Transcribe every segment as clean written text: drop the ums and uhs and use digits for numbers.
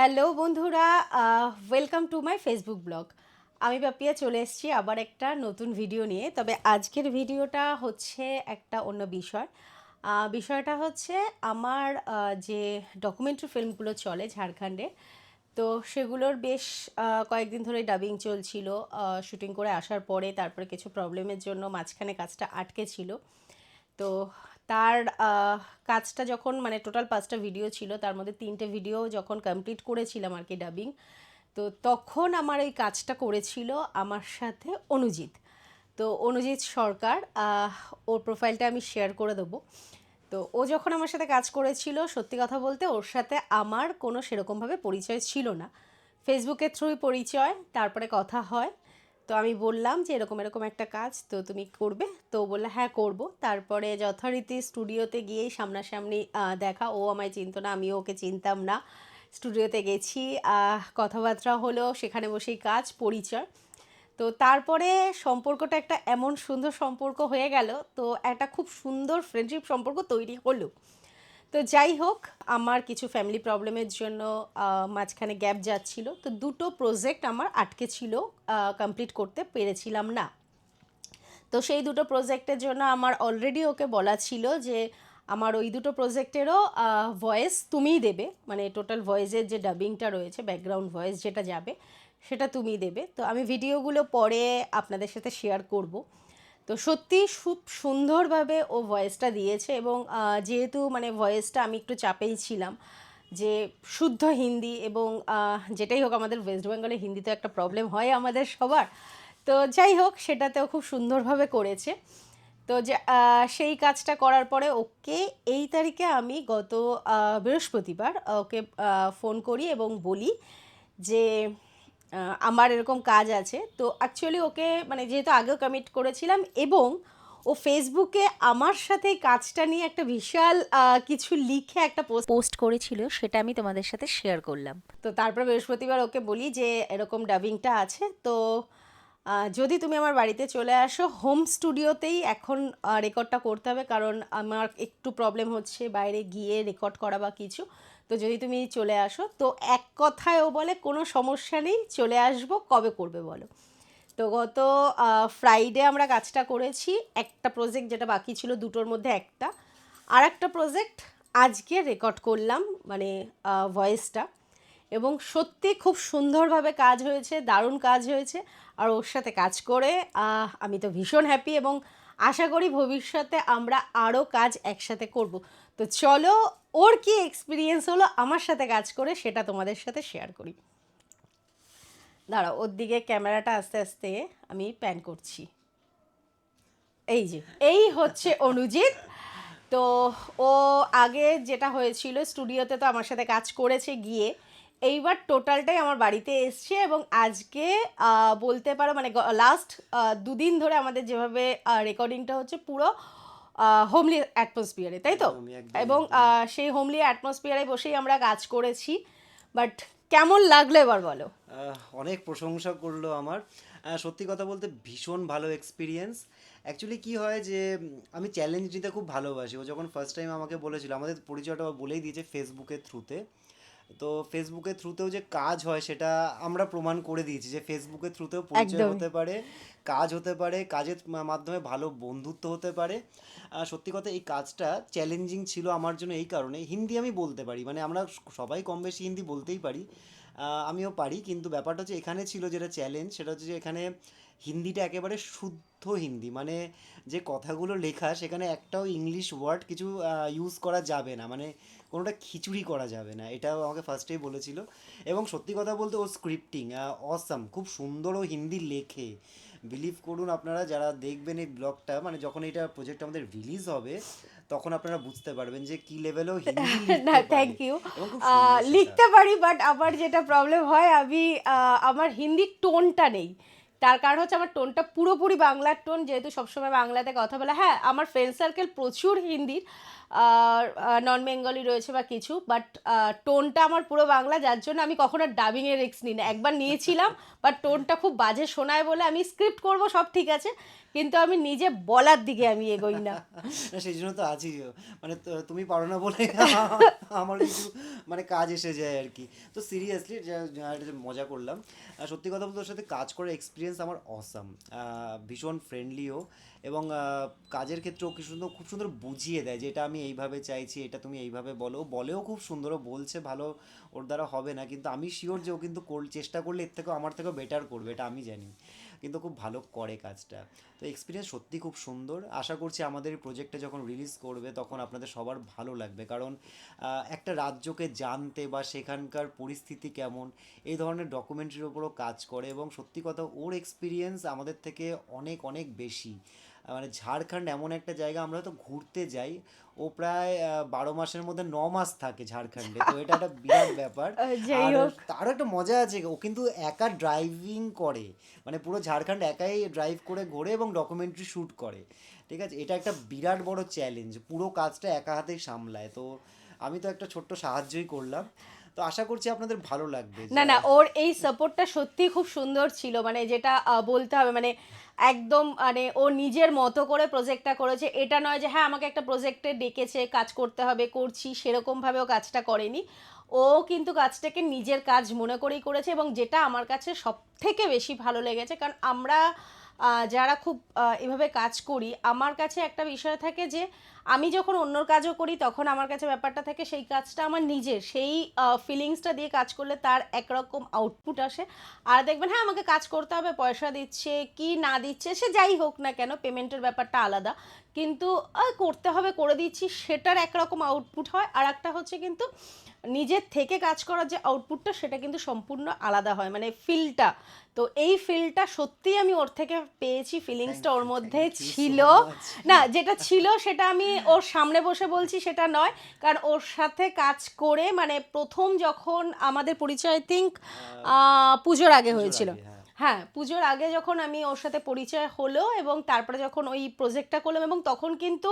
Hello বন্ধুরা, welcome to my Facebook blog. আমি পাপিয়া চলে এসেছি আবার একটা নতুন ভিডিও নিয়ে। তবে আজকের ভিডিওটা হচ্ছে একটা অন্য বিষয়। বিষয়টা হচ্ছে আমার যে ডকুমেন্টারি ফিল্মগুলো চলে ঝাড়খণ্ডে, তো সেগুলোর বেশ কয়েকদিন ধরে ডাবিং চলছিল। শুটিং করে আসার পরে তারপরে কিছু প্রবলেমের জন্য মাঝখানে কাজটা আটকে ছিল। তো তার কাজটা যখন মানে টোটাল 5টা ভিডিও ছিল, তার মধ্যে 3টে ভিডিও যখন কমপ্লিট করেছিলাম আর কি ডাবিং, তো তখন আমার এই কাজটা করেছিল আমার সাথে অনুজিৎ। তো অনুজিৎ সরকার, ওর প্রোফাইলটা আমি শেয়ার করে দেবো। তো ও যখন আমার সাথে কাজ করেছিল, সত্যি কথা বলতে ওর সাথে আমার কোনো সেরকমভাবে পরিচয় ছিল না। ফেসবুকের থ্রুই পরিচয়, তারপরে কথা হয়। তো আমি বললাম যে এরকম এরকম একটা কাজ, তো তুমি করবে? তো ও বললো হ্যাঁ করব। তারপরে যথারীতি স্টুডিওতে গিয়েই সামনাসামনি দেখা। ও আমায় চিনতো না, আমিও ওকে চিনতাম না। স্টুডিওতে গেছি, কথাবার্তা হলো, সেখানে বসেই কাজ, পরিচয়। তো তারপরে সম্পর্কটা একটা এমন সুন্দর সম্পর্ক হয়ে গেল, তো একটা খুব সুন্দর ফ্রেন্ডশিপ সম্পর্ক তৈরি হলো। তো যাই হোক, আমার কিছু ফ্যামিলি প্রবলেমের জন্য মাঝখানে গ্যাপ যাচ্ছিল, তো দুটো প্রজেক্ট আমার আটকে ছিল, কমপ্লিট করতে পেরেছিলাম না। তো সেই দুটো প্রজেক্টের জন্য আমার অলরেডি ওকে বলা ছিল যে আমার ওই দুটো প্রজেক্টেরও ভয়েস তুমিই দেবে, মানে টোটাল ভয়েসের যে ডাবিংটা রয়েছে, ব্যাকগ্রাউন্ড ভয়েস যেটা যাবে সেটা তুমিই দেবে। তো আমি ভিডিওগুলো পরে আপনাদের সাথে শেয়ার করব। তো সত্যি খুব সুন্দরভাবে ও ভয়েসটা দিয়েছে, এবং যেহেতু মানে ভয়েসটা আমি একটু চাপেই ছিলাম যে শুদ্ধ হিন্দি, এবং যেটাই হোক আমাদের ওয়েস্ট বেঙ্গলে হিন্দিতে একটা প্রবলেম হয় আমাদের সবার। তো যাই হোক, সেটাতেও খুব সুন্দরভাবে করেছে। তো যে সেই কাজটা করার পরে ওকে এই তারিখে আমি গত বৃহস্পতিবার ওকে ফোন করি এবং বলি যে আমার এরকম কাজ আছে। তো অ্যাকচুয়ালি ওকে মানে যেহেতু আগেও কমিট করেছিলাম, এবং ও ফেসবুকে আমার সাথে এই কাজটা নিয়ে একটা বিশাল কিছু লিখে একটা পোস্ট করেছিল, সেটা আমি তোমাদের সাথে শেয়ার করলাম। তো তারপর বৃহস্পতিবার ওকে বলি যে এরকম ডাবিংটা আছে, তো যদি তুমি আমার বাড়িতে চলে আসো, হোম স্টুডিওতেই এখন রেকর্ডটা করতে হবে, কারণ আমার একটু প্রবলেম হচ্ছে বাইরে গিয়ে রেকর্ড করা বা কিছু। তো যদি তুমি চলে আসো, তো এক কথায় ও বলে কোনো সমস্যা নেই, চলে আসবো, কবে করবে বলো। তো গত ফ্রাইডে আমরা কাজটা করেছি, একটা প্রজেক্ট যেটা বাকি ছিল দুটোর মধ্যে একটা, আর একটা প্রজেক্ট আজকে রেকর্ড করলাম, মানে ভয়েসটা। এবং সত্যি খুব সুন্দরভাবে কাজ হয়েছে, দারুণ কাজ হয়েছে। আর ওর সাথে কাজ করে আমি তো ভীষণ হ্যাপি, এবং আশা করি ভবিষ্যতে আমরা আরও কাজ একসাথে করব। তো চলো, ওর কি এক্সপিরিয়েন্স হলো আমার সাথে কাজ করে সেটা তোমাদের সাথে শেয়ার করি। দাঁড়াও, ওর দিকে ক্যামেরাটা আস্তে আস্তে আমি প্যান করছি। এই যে, এই হচ্ছে অনুজিৎ। তো ও আগে যেটা হয়েছিল, স্টুডিওতে তো আমার সাথে কাজ করেছে গিয়ে, এইবার টোটালটাই আমার বাড়িতে এসছে, এবং আজকে বলতে পারো মানে লাস্ট দুদিন ধরে আমাদের যেভাবে রেকর্ডিংটা হচ্ছে পুরো হোমলি অ্যাটমসফিয়ারে, তাই তো? এবং সেই হোমলি অ্যাটমসফিয়ারে বসেই আমরা কাজ করেছি। বাট কেমন লাগলো এবার বলো। অনেক প্রশংসা করলো আমার। সত্যি কথা বলতে ভীষণ ভালো এক্সপিরিয়েন্স। অ্যাকচুয়ালি কি হয় যে আমি চ্যালেঞ্জ নিতে খুব ভালোবাসি। ও যখন ফার্স্ট টাইম আমাকে বলেছিল, আমাদের পরিচয়টা ও বলেই দিয়েছে ফেসবুকের থ্রুতে। তো ফেসবুকের থ্রুতেও যে কাজ হয় সেটা আমরা প্রমাণ করে দিয়েছি যে ফেসবুকের থ্রুতেও পরিচয় একদমই। হতে পারে, কাজ হতে পারে, কাজের মাধ্যমে ভালো বন্ধুত্ব হতে পারে। সত্যি কথা এই কাজটা চ্যালেঞ্জিং ছিল আমার জন্য এই কারণে, হিন্দি আমি বলতে পারি, মানে আমরা সবাই কম বেশি হিন্দি বলতেই পারি, আমিও পারি, কিন্তু ব্যাপারটা হচ্ছে এখানে ছিল যেটা চ্যালেঞ্জ, সেটা হচ্ছে যে এখানে হিন্দিটা একেবারে শুদ্ধ হিন্দি, মানে যে কথাগুলো লেখা সেখানে একটাও ইংলিশ ওয়ার্ড কিছু ইউজ করা যাবে না, মানে কোনোটা খিচুড়ি করা যাবে না, এটাও আমাকে ফার্স্টেই বলেছিল। এবং সত্যি কথা বলতে ও স্ক্রিপ্টিং অসাম, খুব সুন্দর ও হিন্দি লেখে। বিলিভ করুন আপনারা যারা দেখবেন এই ব্লগটা, মানে যখন এটা প্রজেক্ট আমাদের রিলিজ হবে তখন আপনারা বুঝতে পারবেন যে কি লেভেলেও হিন্দি না, লিখতে পারে, থ্যাংক ইউ। এবং খুব সুন্দর সেটা। লিখতে পারি, বাট আমার যেটা প্রবলেম হয়, আমি আমার হিন্দির টোনটা নেই। তার কারণ হচ্ছে আমার টোনটা পুরোপুরি বাংলার টোন, যেহেতু সবসময় বাংলাতে কথা বলা। হ্যাঁ, আমার ফ্রেন্ড সার্কেল প্রচুর হিন্দির, নন বেঙ্গলি রয়েছে বা কিছু, বাট টোনটা আমার পুরো বাংলা, যার জন্য আমি কখনো ডাবিংয়ের রিস্ক নিই না। একবার নিয়েছিলাম, বাট টোনটা খুব বাজে শোনায় বলে আমি স্ক্রিপ্ট করব সব ঠিক আছে, কিন্তু আমি নিজে বলার দিকে আমি এগোই না। না সেই জন্য তো আছি, মানে তুমি পারো না বলে আমার কিছু মানে কাজ এসে যায় আর কি। তো সিরিয়াসলি মজা করলাম। সত্যি কথা বলতে ওর সাথে কাজ করার এক্সপিরিয়েন্স আমার অসাম, ভীষণ ফ্রেন্ডলিও, এবং কাজের ক্ষেত্রেও কি সুন্দর, খুব সুন্দর বুঝিয়ে দেয় যে এটা আমি এইভাবে চাইছি, এটা তুমি এইভাবে বলো, বলেও খুব সুন্দর, ও বলছে ভালো ওর দ্বারা হবে না, কিন্তু আমি শিওর যে ও কিন্তু চেষ্টা করলে এর থেকেও আমার থেকেও বেটার করবে, এটা আমি জানি, কিন্তু খুব ভালো করে কাজটা। তো এক্সপিরিয়েন্স সত্যি খুব সুন্দর। আশা করছি আমাদের এই প্রজেক্টটা যখন রিলিজ করবে তখন আপনাদের সবার ভালো লাগবে, কারণ একটা রাজ্যকে জানতে বা সেখানকার পরিস্থিতি কেমন, এই ধরনের ডকুমেন্টারির ওপরও কাজ করে, এবং সত্যি কথা ওর এক্সপিরিয়েন্স আমাদের থেকে অনেক অনেক বেশি। মানে ঝাড়খণ্ড এমন একটা জায়গা, আমরা তো ঘুরতে যাই, ও প্রায় 12 মাসের মধ্যে 9 মাস থাকে ঝাড়খণ্ডে, তো এটা একটা বিরাট ব্যাপার। যাই আর হোক, তারও একটা মজা আছে, ও কিন্তু একা ড্রাইভিং করে, মানে পুরো ঝাড়খণ্ড একাই ড্রাইভ করে ঘোরে এবং ডকুমেন্টারি শ্যুট করে, ঠিক আছে, এটা একটা বিরাট বড় চ্যালেঞ্জ, পুরো কাজটা একা হাতেই সামলায়। তো আমি তো একটা ছোট্ট সাহায্যই করলাম, তো আশা করছি আপনাদের ভালো লাগবে। না না, ওর এই সাপোর্টটা সত্যি খুব সুন্দর ছিল, মানে যেটা বলতে হবে, মানে একদম মানে ও নিজের মতো করে প্রজেক্টটা করেছে। এটা নয় যে হ্যাঁ আমাকে একটা প্রজেক্টে ডেকেছে কাজ করতে হবে, করছি, সেরকমভাবে ও কাজটা করেনি। ও কিন্তু কাজটাকে নিজের কাজ মনে করেই করেছে, এবং যেটা আমার কাছে সব থেকে বেশি ভালো লেগেছে, কারণ আমরা যারা খুব এভাবে কাজ করি, আমার কাছে একটা বিষয় থাকে যে আমি যখন অন্যর কাজও করি তখন আমার কাছে ব্যাপারটা থাকে সেই কাজটা আমার নিজের, সেই ফিলিংসটা দিয়ে কাজ করলে তার একরকম আউটপুট আসে। আর দেখবেন হ্যাঁ আমাকে কাজ করতে হবে, পয়সা দিচ্ছে কি না দিচ্ছে সে যাই হোক না কেন, পেমেন্টের ব্যাপারটা আলাদা, কিন্তু করতে হবে করে দিচ্ছি, সেটার একরকম আউটপুট হয়। আর একটা হচ্ছে কিন্তু নিজের থেকে কাজ করার যে আউটপুটটা সেটা কিন্তু সম্পূর্ণ আলাদা হয়, মানে ফিলটা। তো এই ফিলটা সত্যিই আমি ওর থেকে পেয়েছি, ফিলিংসটা ওর মধ্যে থ্যাংক ইউ সো ছিল। মাচ। না, যেটা ছিল সেটা আমি ওর সামনে বসে বলছি সেটা নয়, কারণ ওর সাথে কাজ করে মানে প্রথম যখন আমাদের পরিচয় থিঙ্ক পুজোর আগে পুজোর হয়েছিল। আগে, হ্যাঁ। হ্যাঁ, পুজোর আগে যখন আমি ওর সাথে পরিচয় হলো, এবং তারপরে যখন ওই প্রজেক্টটা করলাম, এবং তখন কিন্তু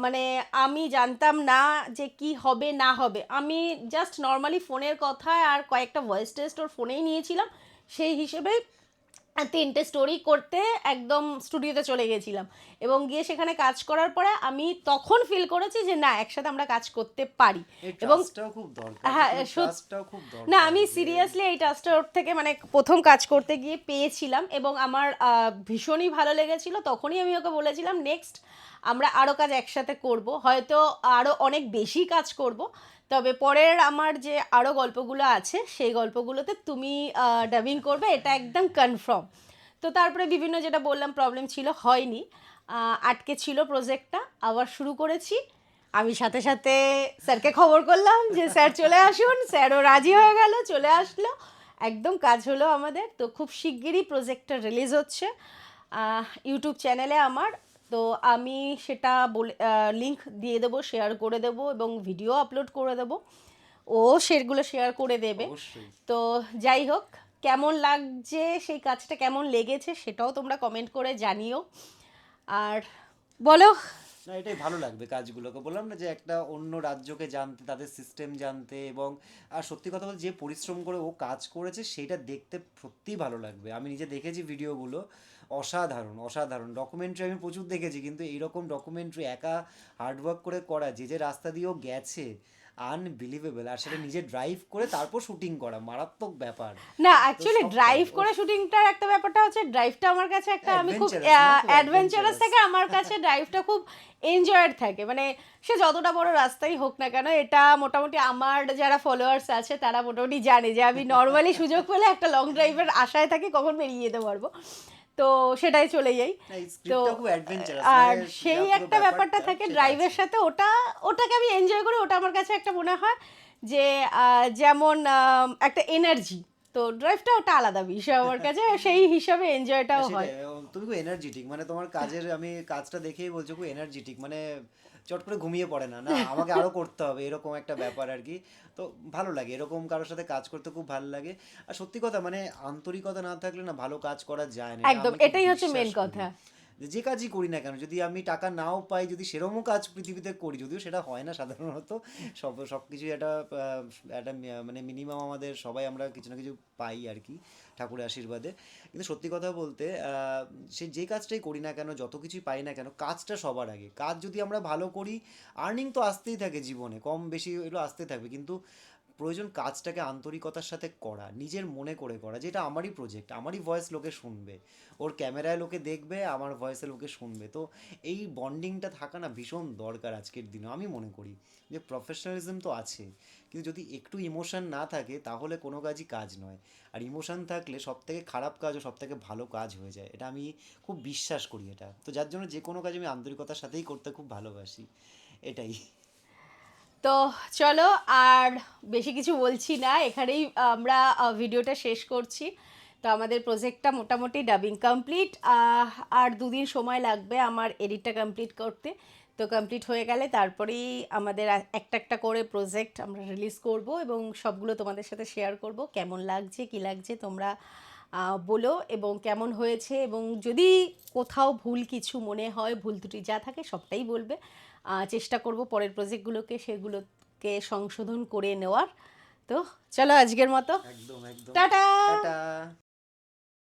মানে আমি জানতাম না যে কি হবে না হবে, আমি জাস্ট নর্মালি ফোনের কথায় আর কয়েকটা ভয়েস টেস্ট ওর ফোনেই নিয়েছিলাম, সেই হিসেবে 3টে স্টোরি করতে একদম স্টুডিওতে চলে গেছিলাম, এবং গিয়ে সেখানে কাজ করার পরে আমি তখন ফিল করেছি যে না একসাথে আমরা কাজ করতে পারি। এই এবং ট্রাস্টটাও খুব দরকার, হ্যাঁ, ট্রাস্টটাও খুব না দরকার আমি যে সিরিয়াসলি এই টাস্কটা ওর থেকে মানে প্রথম কাজ করতে গিয়ে পেয়েছিলাম, এবং আমার ভীষণই ভালো লেগেছিল। তখনই আমি ওকে বলেছিলাম নেক্সট আমরা আরও কাজ একসাথে করব, হয়তো আরও অনেক বেশি কাজ করব, তবে পরের আমার যে আরও গল্পগুলো আছে সেই গল্পগুলোতে তুমি ডাবিং করবে, এটা একদম কনফার্ম। তো তারপরে বিভিন্ন যেটা বললাম প্রবলেম ছিল, হয়নি, আটকে ছিল প্রজেক্টটা, আবার শুরু করেছি। আমি সাথে সাথে স্যারকে খবর করলাম যে স্যার চলে আসুন, স্যারও রাজি হয়ে গেল, চলে আসলো, একদম কাজ হলো আমাদের। তো খুব শিগগিরই প্রজেক্টটা রিলিজ হচ্ছে ইউটিউব চ্যানেলে আমার। তো আমি সেটা বলে লিঙ্ক দিয়ে দেবো, শেয়ার করে দেবো, এবং ভিডিও আপলোড করে দেবো, ও সেগুলো শেয়ার করে দেবে। অবশ্যই। তো যাই হোক, কেমন লাগছে সেই কাজটা, কেমন লেগেছে সেটাও তোমরা কমেন্ট করে জানিও। আর বলো। না এটাই ভালো লাগবে কাজগুলোকে, বললাম না যে একটা অন্য রাজ্যকে জানতে, তাদের সিস্টেম জানতে, এবং আর সত্যি কথা বলতে যে পরিশ্রম করে ও কাজ করেছে সেটা দেখতে সত্যিই ভালো লাগবে। আমি নিজে দেখেছি ভিডিওগুলো, অসাধারণ অসাধারণ ডকুমেন্টারি আমি প্রচুর দেখেছি, কিন্তু এইরকম ডকুমেন্টারি একা হার্ডওয়ার্ক করে করা, যে যে রাস্তা দিয়েও গেছে, আনবিলিভেবল, আর সেটা নিজে ড্রাইভ করে তারপর শুটিং করা, মারাত্মক ব্যাপার। না তো অ্যাকচুয়ালি সবটাই ড্রাইভ করে শুটিংটার একটা ব্যাপারটা হচ্ছে, ড্রাইভটা আমার কাছে একটা, আমি খুব অ্যাডভেঞ্চারাস না, খুব অ্যাডভেঞ্চারাস অ্যাডভেঞ্চারাস। থাকে আমার কাছে, ড্রাইভটা খুব এনজয়েড থাকে, মানে সে যতটা বড় রাস্তাই হোক না কেন। এটা মোটামুটি আমার যারা ফলোয়ার্স আছে তারা মোটামুটি জানে যে আমি নর্মালি সুযোগ পেলে একটা লং ড্রাইভের আশায় থাকি কখন বেরিয়ে যেতে পারবো, তো সেটাই চলে যাই। না এই তো স্ক্রিপ্টটা খুব অ্যাডভেঞ্চারাস, আর মানে সেই যা পুরো একটা ব্যাপারটা ব্যাপারটা থাকে সেটা ড্রাইভের আছে। সাথে, ওটাকে আমি এনজয় করি, ওটা আমার কাছে একটা মনে হয় যে যেমন একটা এনার্জি, তো ড্রাইভটা ওটা আলাদা বিষয় আমার কাছে, সেই হিসাবে না এনজয়টাও হয়। সেটাই, তুমি খুব এনার্জেটিক, মানে তোমার কাজের, আমি কাজটা দেখেই বলছো খুব এনার্জেটিক, মানে চট করে ঘুমিয়ে পড়ে না, না আমাকে আরো করতে হবে এরকম একটা ব্যাপার আর কি। তো ভালো লাগে এরকম কারোর সাথে কাজ করতে, খুব ভালো লাগে। আর সত্যি কথা মানে আন্তরিকতা না থাকলে না ভালো কাজ করা যায় না, এটা একদম, আমি খুব এটাই হচ্ছে বিশ্বাস মেন করি। কথা। যে কাজই করি না কেন, যদি আমি টাকা নাও পাই, যদি সেরকমও কাজ পৃথিবীতে করি, যদিও সেটা হয় না সাধারণত, সব কিছুই একটা মানে মিনিমাম আমাদের সবাই আমরা কিছু না কিছু পাই আর কি, ঠাকুরের আশীর্বাদে। কিন্তু সত্যি কথা বলতে সে যে কাজটাই করি না কেন, যত কিছুই পাই না কেন, কাজটা সবার আগে। কাজ যদি আমরা ভালো করি, আর্নিং তো আসতেই থাকে জীবনে, কম বেশি এগুলো আসতে থাকবে, কিন্তু প্রয়োজন কাজটাকে আন্তরিকতার সাথে করা, নিজের মনে করে করা, যেটা আমারই প্রজেক্ট, আমারই ভয়েস লোকে শুনবে, ওর ক্যামেরায় লোকে দেখবে, আমার ভয়েসে লোকে শুনবে। তো এই বন্ডিংটা থাকা না ভীষণ দরকার আজকের দিনে, আমি মনে করি যে প্রফেশনালিজম তো আছে, কিন্তু যদি একটু ইমোশন না থাকে তাহলে কোনো কাজই কাজ নয়। আর ইমোশন থাকলে সব থেকে খারাপ কাজও সব থেকে ভালো কাজ হয়ে যায়, এটা আমি খুব বিশ্বাস করি এটা। তো যার জন্য যে কোনো কাজ আমি আন্তরিকতার সাথেই করতে খুব ভালোবাসি, এটাই। তো চলো, আর বেশি কিছু বলছি না, এখানেই আমরা ভিডিওটা শেষ করছি। তো আমাদের প্রজেক্টটা মোটামুটি ডাবিং কমপ্লিট, আর 2 দিন সময় লাগবে আমার এডিটটা কমপ্লিট করতে। তো কমপ্লিট হয়ে গেলে তারপরেই আমাদের একটা একটা করে প্রজেক্ট আমরা রিলিজ করব এবং সবগুলো তোমাদের সাথে শেয়ার করব। কেমন লাগছে কী লাগছে তোমরা বলো, এবং কেমন হয়েছে, এবং যদি কোথাও ভুল কিছু মনে হয়, ভুল ত্রুটি যা থাকে সবটাই বলবে। চেষ্টা করব পরের প্রজেক্টগুলোকে সেগুলোকে সংশোধন করে নেওয়ার। তো চলো আজকের মতো একদম একদম। টাটা। টাটা।